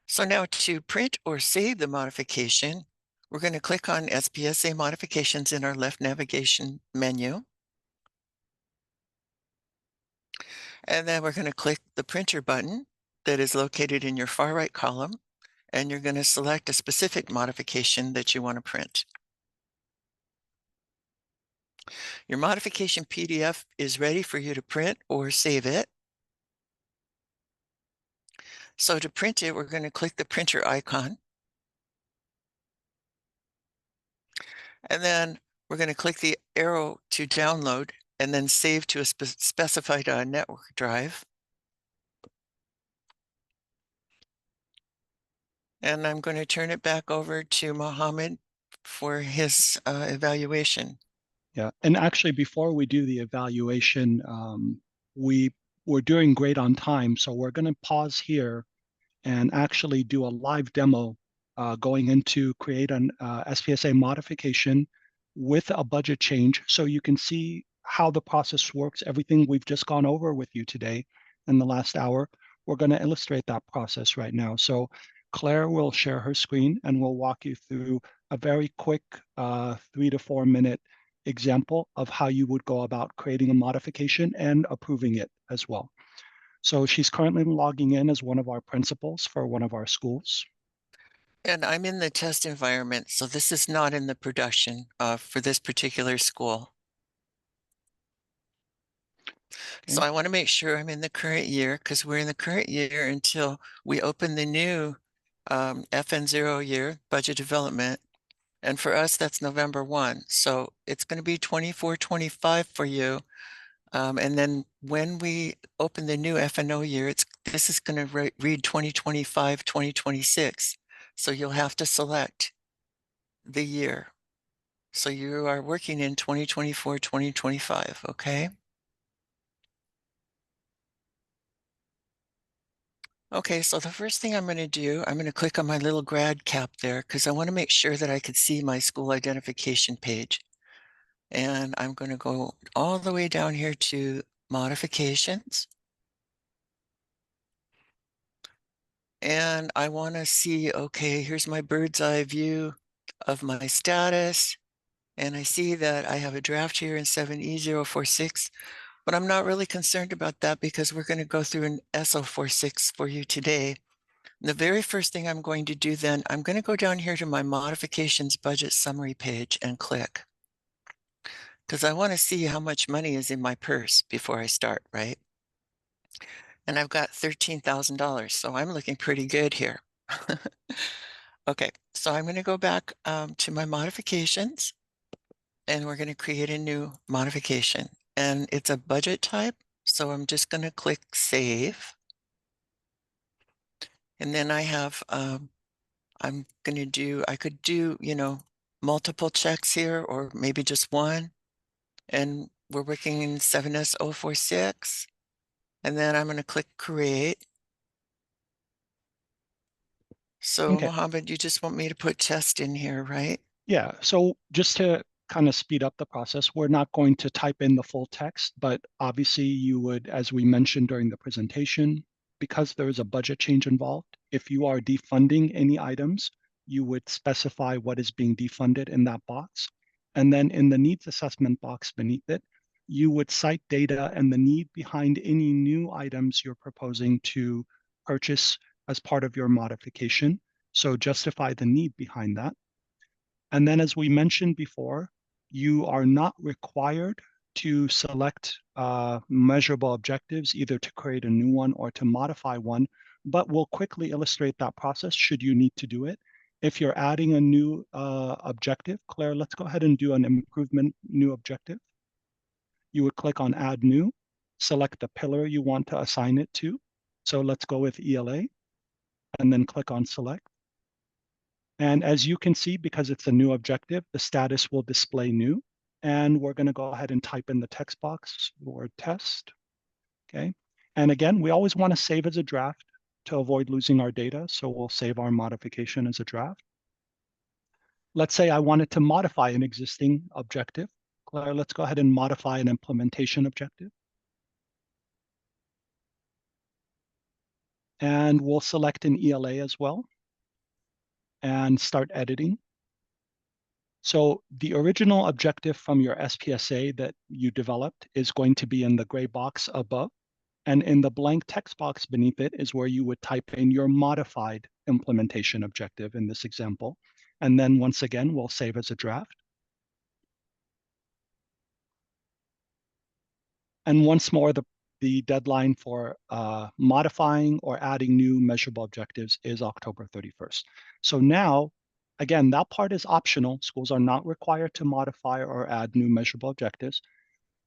So now to print or save the modification, we're going to click on SPSA Modifications in our left navigation menu. And then we're going to click the printer button that is located in your far right column, and you're going to select a specific modification that you want to print. Your modification PDF is ready for you to print or save it. So to print it, we're going to click the printer icon. And then we're going to click the arrow to download and then save to a specified network drive. And I'm going to turn it back over to Mohammed for his evaluation. Yeah, and actually, before we do the evaluation, we're doing great on time, so we're going to pause here and actually do a live demo going into create an SPSA modification with a budget change, so you can see how the process works. Everything we've just gone over with you today in the last hour, we're going to illustrate that process right now. So Claire will share her screen and we'll walk you through a very quick 3 to 4 minute example of how you would go about creating a modification and approving it as well. So she's currently logging in as one of our principals for one of our schools. And I'm in the test environment, so this is not in the production for this particular school. Okay. So I want to make sure I'm in the current year, because we're in the current year until we open the new FN0 year, budget development. And for us, that's November 1. So it's going to be 24-25 for you. And then when we open the new FNO year, this is going to read 2025-2026. So you'll have to select the year. So you are working in 2024-2025, okay? Okay, so the first thing I'm going to do, I'm going to click on my little grad cap there because I want to make sure that I could see my school identification page. And I'm going to go all the way down here to modifications. And I want to see, okay, here's my bird's eye view of my status. And I see that I have a draft here in 7E046, but I'm not really concerned about that because we're going to go through an SO46 for you today. The very first thing I'm going to do then, I'm going to go down here to my modifications budget summary page and click, because I want to see how much money is in my purse before I start, right? And I've got $13,000, so I'm looking pretty good here. Okay, so I'm going to go back to my modifications, and we're going to create a new modification. And it's a budget type, so I'm just going to click Save. And then I have, I'm going to do, I could do, multiple checks here, or maybe just one. And we're working in 7S046. And then I'm going to click create. So Okay. Mohammed, you just want me to put test in here, right? Yeah, so just to kind of speed up the process, we're not going to type in the full text, but obviously you would, as we mentioned during the presentation, because there is a budget change involved, if you are defunding any items, you would specify what is being defunded in that box. And then in the needs assessment box beneath it, you would cite data and the need behind any new items you're proposing to purchase as part of your modification. So justify the need behind that. And then, as we mentioned before, you are not required to select measurable objectives, either to create a new one or to modify one, but we'll quickly illustrate that process should you need to do it. If you're adding a new objective, Claire, let's go ahead and do an improvement new objective. You would click on Add New, select the pillar you want to assign it to. So let's go with ELA, and then click on Select. And as you can see, because it's a new objective, the status will display new. And we're going to go ahead and type in the text box, the word test. Okay. And again, we always want to save as a draft to avoid losing our data. So we'll save our modification as a draft. Let's say I wanted to modify an existing objective. Claire, let's go ahead and modify an implementation objective. And we'll select an ELA as well and start editing. So the original objective from your SPSA that you developed is going to be in the gray box above. And in the blank text box beneath it is where you would type in your modified implementation objective in this example. And then once again, we'll save as a draft. And once more, the deadline for modifying or adding new measurable objectives is October 31st. So now, again, that part is optional. Schools are not required to modify or add new measurable objectives,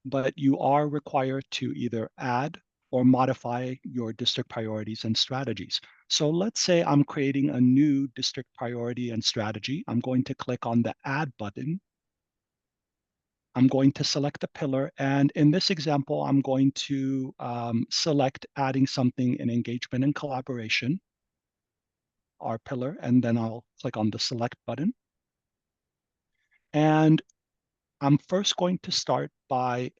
but you are required to either add or modify your district priorities and strategies. So let's say I'm creating a new district priority and strategy. I'm going to click on the Add button. I'm going to select the pillar. And in this example, I'm going to select adding something in engagement and collaboration, our pillar, and then I'll click on the Select button. And I'm first going to start by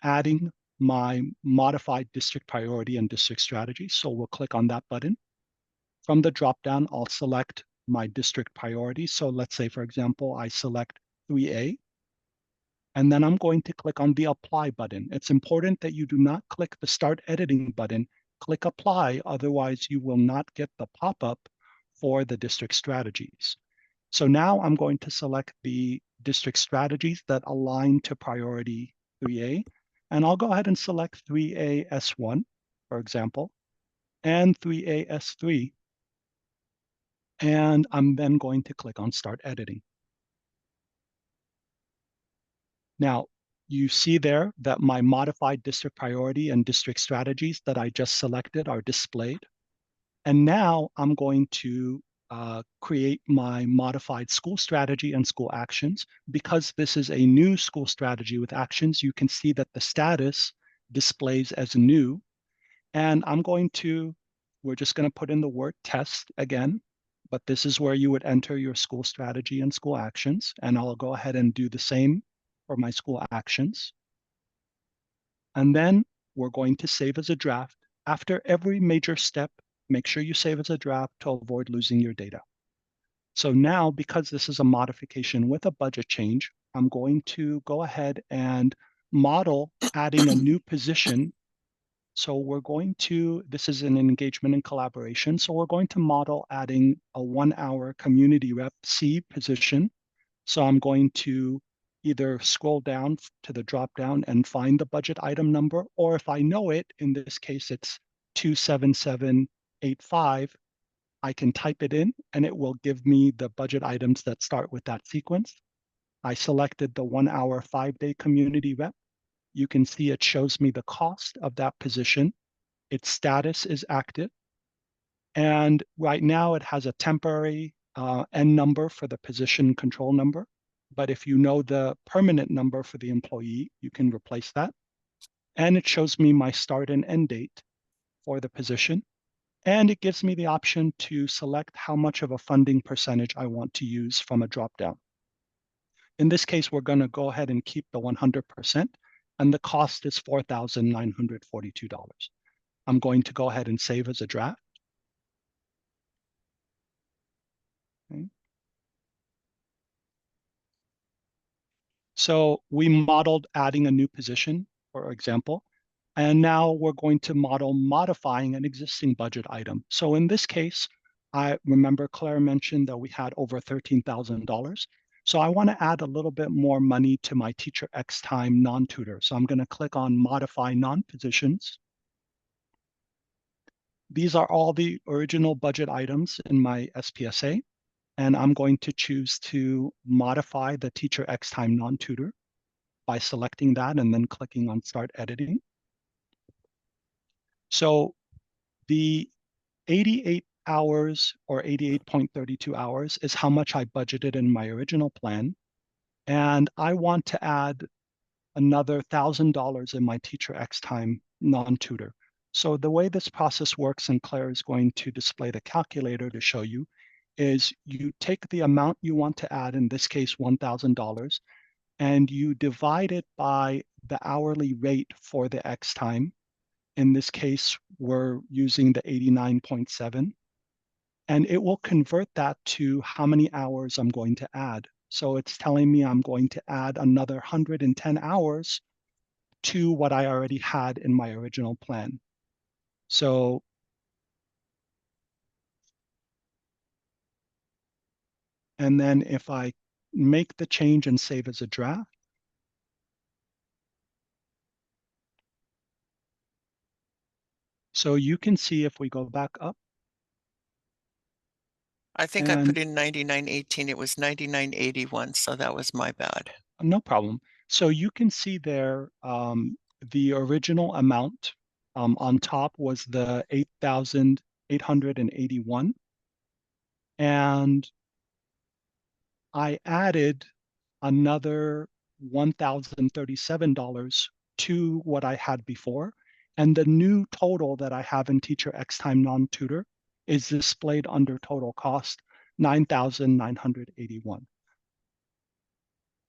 adding my modified district priority and district strategy. So we'll click on that button. From the dropdown, I'll select my district priority. So let's say, for example, I select 3A. And then I'm going to click on the Apply button. It's important that you do not click the Start Editing button. Click Apply, otherwise you will not get the pop-up for the district strategies. So now I'm going to select the district strategies that align to priority 3A. And I'll go ahead and select 3A S1, for example, and 3A S3. And I'm then going to click on Start Editing. Now, you see there that my modified district priority and district strategies that I just selected are displayed. And now I'm going to create my modified school strategy and school actions. Because this is a new school strategy with actions, you can see that the status displays as new. And we're just going to put in the word test again, but this is where you would enter your school strategy and school actions. And I'll go ahead and do the same for my school actions. And then we're going to save as a draft. After every major step, make sure you save as a draft to avoid losing your data. So now, because this is a modification with a budget change, I'm going to go ahead and model adding a new position. So this is an engagement and collaboration. So we're going to model adding a 1-hour community rep C position. So I'm going to either scroll down to the drop down and find the budget item number, or if I know it, in this case, it's 27785, I can type it in and it will give me the budget items that start with that sequence. I selected the 1-hour 5-day community rep. You can see it shows me the cost of that position. Its status is active. And right now it has a temporary N number for the position control number. But if you know the permanent number for the employee, you can replace that. and it shows me my start and end date for the position. And it gives me the option to select how much of a funding percentage I want to use from a dropdown. In this case, we're going to go ahead and keep the 100%, and the cost is $4,942. I'm going to go ahead and save as a draft. Okay. So we modeled adding a new position, for example, and now we're going to model modifying an existing budget item. So in this case, I remember Claire mentioned that we had over $13,000. So I want to add a little bit more money to my teacher X time non-tutor. So I'm going to click on modify non-positions. These are all the original budget items in my SPSA, and I'm going to choose to modify the teacher X time non-tutor by selecting that and then clicking on Start Editing. So the 88 hours or 88.32 hours is how much I budgeted in my original plan. And I want to add another $1,000 in my teacher X time non-tutor. So the way this process works, and Claire is going to display the calculator to show you, is you take the amount you want to add, in this case, $1,000, and you divide it by the hourly rate for the X time. In this case, we're using the 89.7, and it will convert that to how many hours I'm going to add. So it's telling me I'm going to add another 110 hours to what I already had in my original plan. So and then if I make the change and save as a draft, so you can see if we go back up, I think I put and in 99.18. It was 99.81, so that was my bad. no problem. So you can see there the original amount on top was the 8,881, and I added another $1,037 to what I had before. And the new total that I have in Teacher X Time Non-Tutor is displayed under total cost, 9,981.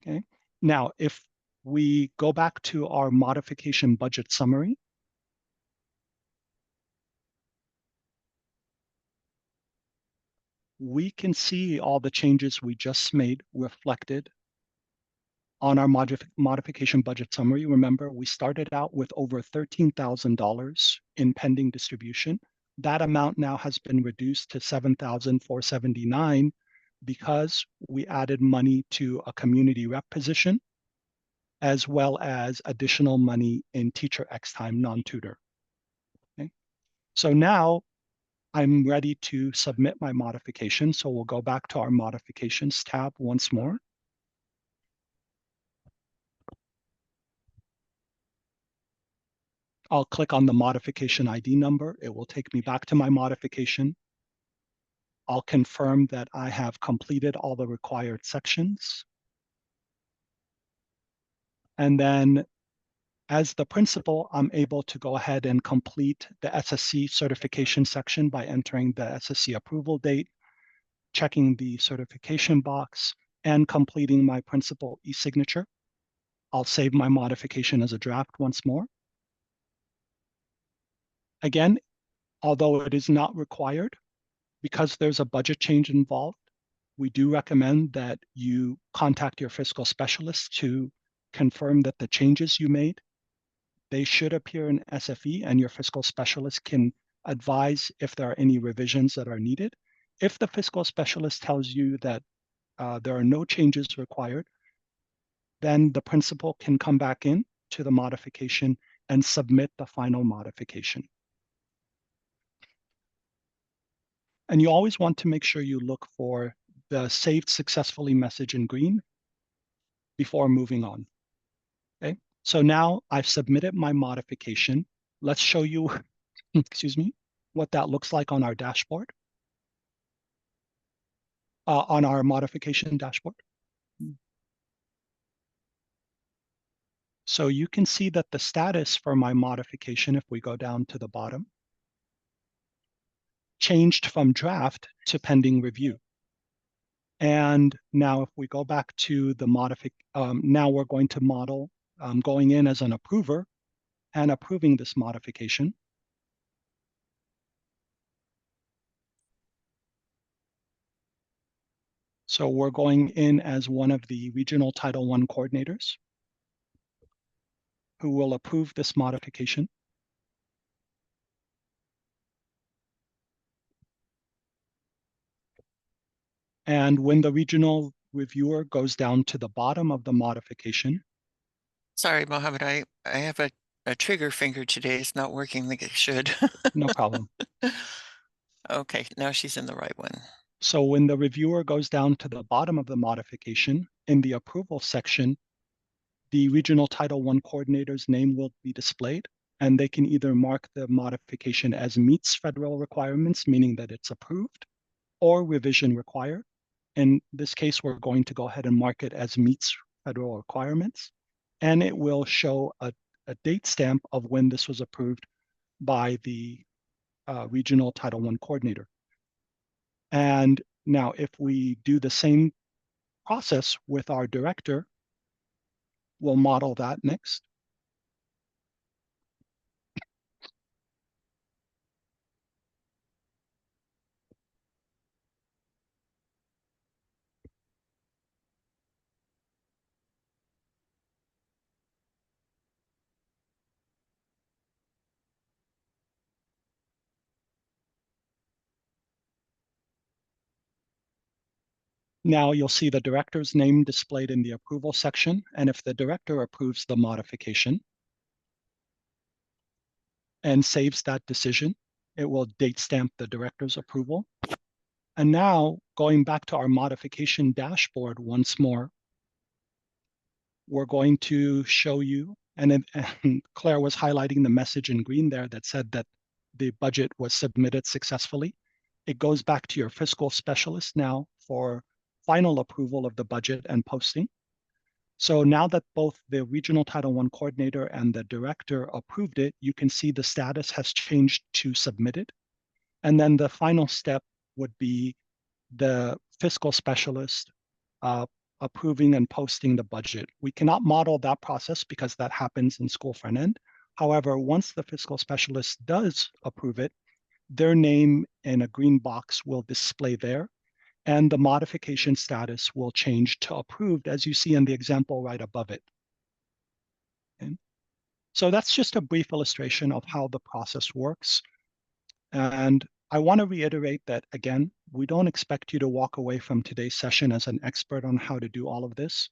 Okay. Now, if we go back to our modification budget summary, we can see all the changes we just made reflected on our modification budget summary. Remember, we started out with over $13,000 in pending distribution. That amount now has been reduced to $7,479 because we added money to a community rep position, as well as additional money in teacher X time non-tutor. Okay. So now I'm ready to submit my modification. So we'll go back to our modifications tab once more. I'll click on the modification ID number. It will take me back to my modification. I'll confirm that I have completed all the required sections. And then as the principal, I'm able to go ahead and complete the SSC certification section by entering the SSC approval date, checking the certification box, and completing my principal e-signature. I'll save my modification as a draft once more. Again, although it is not required, because there's a budget change involved, we do recommend that you contact your fiscal specialist to confirm that the changes you made, they should appear in SFE, and your fiscal specialist can advise if there are any revisions that are needed. If the fiscal specialist tells you that there are no changes required, then the principal can come back in to the modification and submit the final modification. And you always want to make sure you look for the saved successfully message in green before moving on. Okay, so now I've submitted my modification. Let's show you, excuse me, what that looks like on our dashboard, on our modification dashboard. So you can see that the status for my modification, if we go down to the bottom, changed from draft to pending review. And now if we go back to the now we're going to model going in as an approver and approving this modification. So we're going in as one of the regional Title I coordinators who will approve this modification. And when the regional reviewer goes down to the bottom of the modification. Sorry, Mohammed, I have a trigger finger today. It's not working like it should. No problem. Okay, now she's in the right one. So when the reviewer goes down to the bottom of the modification, in the approval section, the regional Title I coordinator's name will be displayed, and they can either mark the modification as meets federal requirements, meaning that it's approved, or revision required. In this case, we're going to go ahead and mark it as meets federal requirements, and it will show a date stamp of when this was approved by the regional Title I coordinator. And now if we do the same process with our director, we'll model that next. Now you'll see the director's name displayed in the approval section, and if the director approves the modification and saves that decision, it will date stamp the director's approval. And now going back to our modification dashboard once more, we're going to show you, and Claire was highlighting the message in green there that said that the budget was submitted successfully. It goes back to your fiscal specialist now for final approval of the budget and posting. So now that both the regional Title I coordinator and the director approved it, you can see the status has changed to submitted. And then the final step would be the fiscal specialist approving and posting the budget. We cannot model that process because that happens in school front end. However, once the fiscal specialist does approve it, their name in a green box will display there, and the modification status will change to approved, as you see in the example right above it. Okay. So that's just a brief illustration of how the process works. And I want to reiterate that, again, we don't expect you to walk away from today's session as an expert on how to do all of this.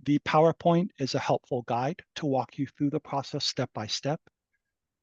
The PowerPoint is a helpful guide to walk you through the process step by step.